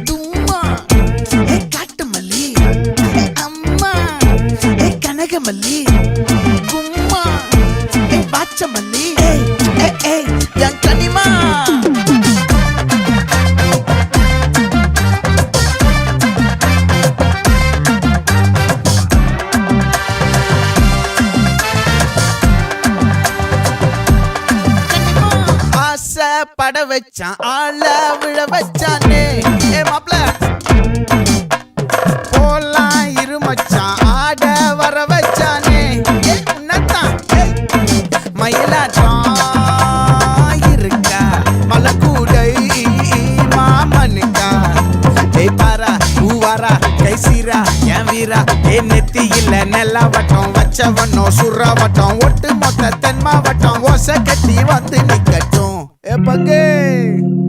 தும்மா ஏ காட்டு மல்லி, அம்மா ஏ கனகமல்லி, கும்மா ஏ பாச்ச மல்லி, என் கனிமா. பட வச்சான் ஆள விழ வச்சானே ஏ மாப்ள போலாம் இருமச்சான் ஆட வர வச்சானே உன்னத்தான் மயிலாட்டம் இருக்கா மலக்கூடை மாமனுக்கா ஏய் பாரா பூவாரா கைசீரா என் வீரா ஏ நெத்தி இல்ல நெல்லா வட்டம் வச்சவனோ சுறா வட்டம் ஒட்டு மொத்த தென் மாவட்டம் ஓசை கட்டி வந்து நிக்கட்டும். É pra quem?